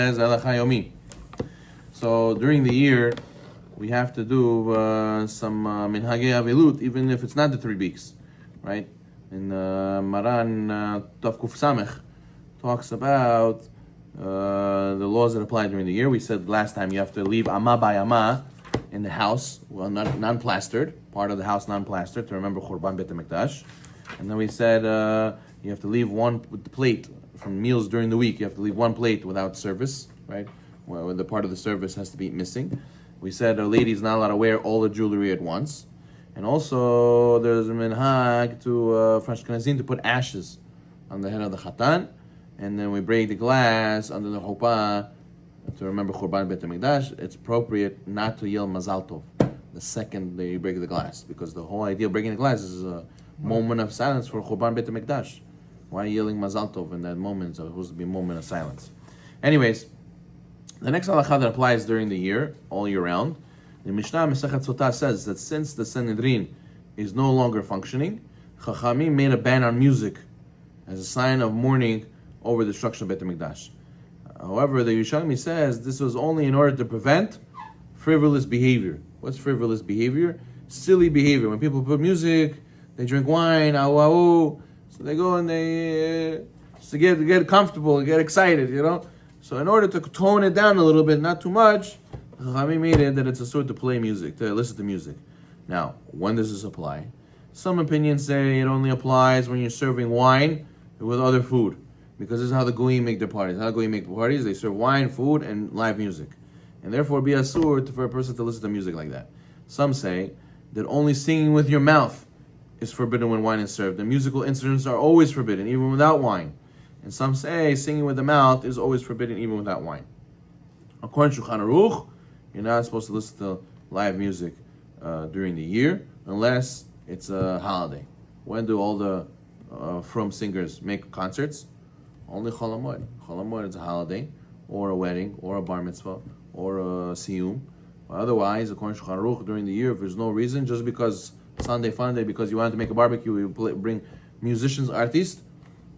As Halacha Yomi. So during the year, we have to do some minhagei avilut, even if it's not the 3 weeks, right? And Maran Tov Kuf Samech talks about the laws that apply during the year. We said last time you have to leave amma by amma in the house, well, not non-plastered, part of the house non-plastered, to remember Churban Bet HaMikdash. And then we said you have to leave one with the plate from meals during the week. You have to leave one plate without service, right? Where the part of the service has to be missing. We said a lady is not allowed to wear all the jewelry at once. And also there's a minhag to for Ashkenazim to put ashes on the head of the chatan, and then we break the glass under the chuppah to remember Churban Bet HaMikdash. It's appropriate not to yell Mazal Tov the second they break the glass, because the whole idea of breaking the glass is a moment of silence for Churban Bet HaMikdash. Why yelling Mazal Tov in that moment? It's supposed to be a moment of silence. Anyways, the next halacha that applies during the year, all year round, the Mishnah Mesechet Sotah says that since the Sanhedrin is no longer functioning, Chachamim made a ban on music as a sign of mourning over the destruction of Bet HaMikdash. However, the Yerushalmi says this was only in order to prevent frivolous behavior. What's frivolous behavior? Silly behavior. When people put music, they drink wine, so they go and they to get comfortable, get excited, So in order to tone it down a little bit, not too much, Chachamim made it that it's a sort to play music, to listen to music. Now, when does this apply? Some opinions say it only applies when you're serving wine with other food, because this is how the Goyim make their parties. How the Goyim make parties, they serve wine, food, and live music. And therefore, it'd be asur for a person to listen to music like that. Some say that only singing with your mouth is forbidden when wine is served. The musical instruments are always forbidden, even without wine. And some say singing with the mouth is always forbidden, even without wine. According to Shulchan Aruch, you're not supposed to listen to live music during the year, unless it's a holiday. When do all the from singers make concerts? Only Chol HaMoed. Chol HaMoed is a holiday, or a wedding, or a bar mitzvah, or a siyum. Otherwise, according to Shulchan Aruch, during the year, if there's no reason, just because Sunday fun day, because you wanted to make a barbecue, you bring musicians, artists.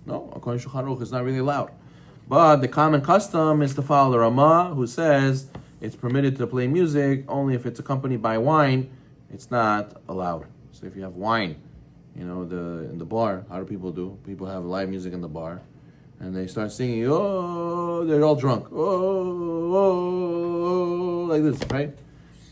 No, according to Shulchan Aruch, it's not really allowed. But the common custom is to follow the Ramah, who says it's permitted to play music only if it's accompanied by wine. It's not allowed. So if you have wine, in the bar, how do people do? People have live music in the bar, and they start singing. They're all drunk. Like this, right?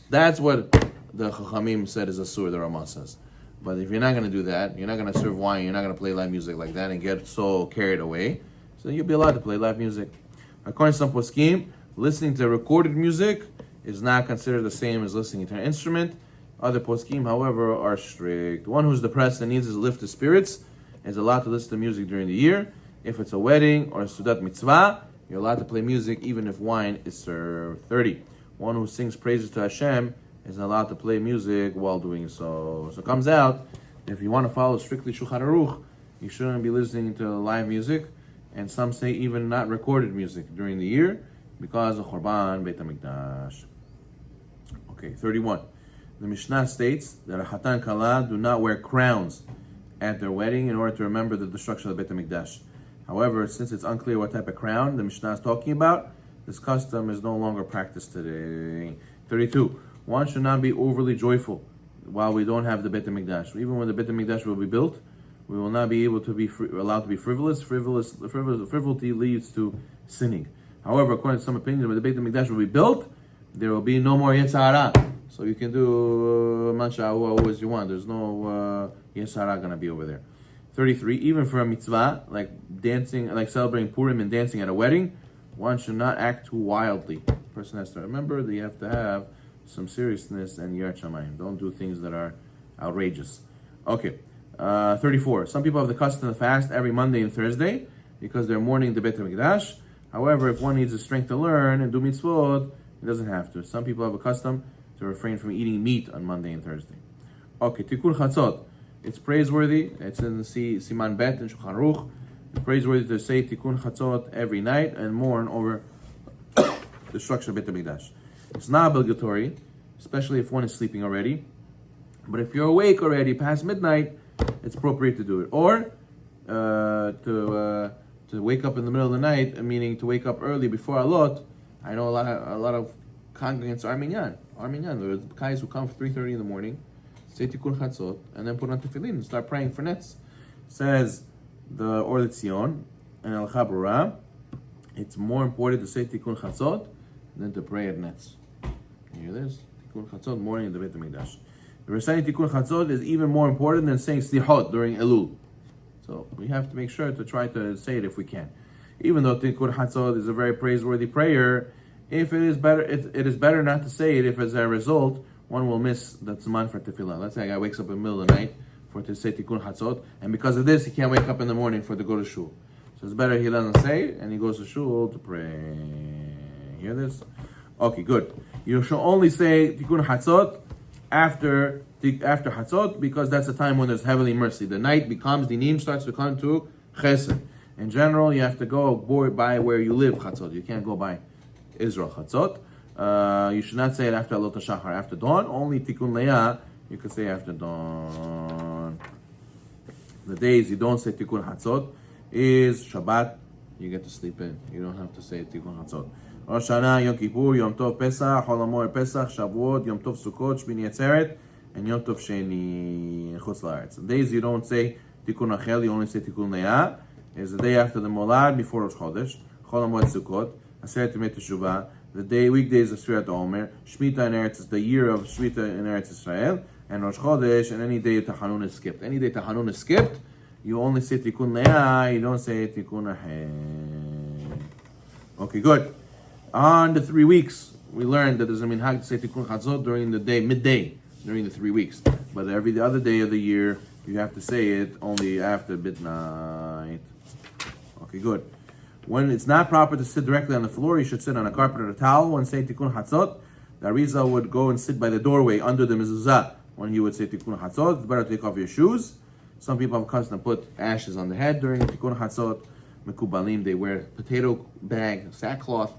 That's what the Chachamim said is asur, the Ramah says. But if you're not going to do that, you're not going to serve wine, you're not going to play live music like that and get so carried away, so you'll be allowed to play live music. According to some poskim, listening to recorded music is not considered the same as listening to an instrument. Other poskim, however, are strict. One who's depressed and needs to lift his spirits is allowed to listen to music during the year. If it's a wedding or a sudat mitzvah, you're allowed to play music even if wine is served. 30. One who sings praises to Hashem is allowed to play music while doing so. So it comes out, if you want to follow strictly Shulchan Aruch, you shouldn't be listening to live music, and some say even not recorded music during the year, because of Churban Bet HaMikdash. Okay, 31. The Mishnah states that a Chatan Kala do not wear crowns at their wedding in order to remember the destruction of Bet HaMikdash. However, since it's unclear what type of crown the Mishnah is talking about, this custom is no longer practiced today. 32. One should not be overly joyful while we don't have the Bet HaMikdash. Even when the Bet HaMikdash will be built, we will not be able to be allowed to be frivolous. Frivolity leads to sinning. However, according to some opinions, when the Bet HaMikdash will be built, there will be no more Yetzirah. So you can do Mansha'u as you want. There's no Yetzirah going to be over there. 33. Even for a mitzvah, like dancing, like celebrating Purim and dancing at a wedding, one should not act too wildly. The person has to remember that you have to have some seriousness and yirat shamayim. Don't do things that are outrageous. Okay, 34. Some people have the custom to fast every Monday and Thursday because they're mourning the Bet HaMikdash. However, if one needs the strength to learn and do mitzvot, he doesn't have to. Some people have a custom to refrain from eating meat on Monday and Thursday. Okay, Tikkun Chatzot. It's praiseworthy. It's in the Siman Bet and Shulchan Aruch. It's praiseworthy to say Tikkun Chatzot every night and mourn over the destruction of Bet HaMikdash. It's not obligatory, especially if one is sleeping already. But if you're awake already past midnight, it's appropriate to do it. Or to to wake up in the middle of the night, meaning to wake up early before Alot. I know a lot of congregants are minyan. There are guys who come for 3:30 in the morning, say Tikkun Chatzot, and then put on tefillin and start praying for nets. Says the Or L'Tzion and Halacha Brura, it's more important to say Tikkun Chatzot than to pray at nets. You hear this? Tikkun Chatzot, morning in the Beit HaMikdash. The reciting Tikkun Chatzot is even more important than saying Slihot during Elul. So we have to make sure to try to say it if we can. Even though Tikkun Chatzot is a very praiseworthy prayer, if it is better not to say it if as a result one will miss the tzman for tefillah. Let's say a guy wakes up in the middle of the night to say Tikkun Chatzot, and because of this he can't wake up in the morning to go to shul. So it's better he doesn't say it and he goes to shul to pray. Hear this? Okay, good. You should only say Tikkun Chatzot after Chatzot, because that's a time when there's heavenly mercy. The night becomes, the Nim starts to come to Chesed. In general, you have to go by where you live Chatzot. You can't go by Israel Chatzot. You should not say it after Alot HaShachar, after dawn. Only Tikkun Leah you can say after dawn. The days you don't say Tikkun Chatzot is Shabbat. You get to sleep in. You don't have to say Tikkun Chatzot. Rosh Hashanah, Yom Kippur, Yom Tov Pesach, Chol HaMoed Pesach, Shavuot, Yom Tov Sukkot, Shmini Atzeret, and Yom Tov Sheni Chutz La'aretz. The days you don't say Tikkun Achel, you only say Tikkun Leah, is the day after the Molad, before Rosh Chodesh, Chol HaMoed Sukkot, Aseret Yemei Teshuvah, the weekdays of Sfirat Omer, Shemitah in Eretz is the year of Shemitah in Eretz Israel, and Rosh Chodesh, and any day Tachanun is skipped. Any day Tachanun is skipped, you only say Tikkun Leah, you don't say Tikkun Achel. Okay, good. On the 3 weeks, we learned that there's a minhag to say Tikkun Chatzot during the day, midday, during the 3 weeks. But every other day of the year, you have to say it only after midnight. Okay, good. When it's not proper to sit directly on the floor, you should sit on a carpet or a towel when saying Tikkun Chatzot. The Arizal would go and sit by the doorway under the mezuzah when you would say Tikkun Chatzot. It's better to take off your shoes. Some people have custom put ashes on the head during Tikkun Chatzot. Mekubalim, they wear potato bag, sackcloth,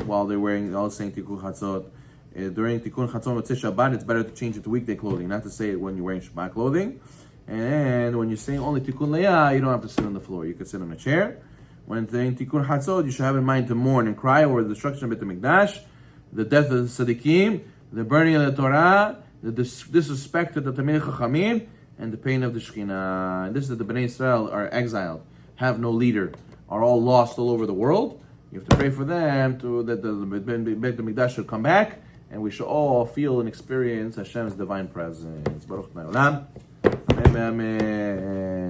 while they're wearing, all saying Tikkun Chatzot. During Tikkun Chatzot Motzei Shabbat, it's better to change it to weekday clothing, not to say it when you're wearing Shabbat clothing. And when you're saying only Tikkun Leah, you don't have to sit on the floor. You can sit on a chair. When saying Tikkun Chatzot, you should have in mind to mourn and cry over the destruction of Beit HaMikdash, the death of the Tzaddikim, the burning of the Torah, the disrespect of the Tamil Chachamim, and the pain of the Shekhinah. And this is that the Bnei Israel are exiled, have no leader, are all lost all over the world. You have to pray for them that the Beit HaMikdash should come back, and we should all feel and experience Hashem's divine presence. Baruch Amen. Amen.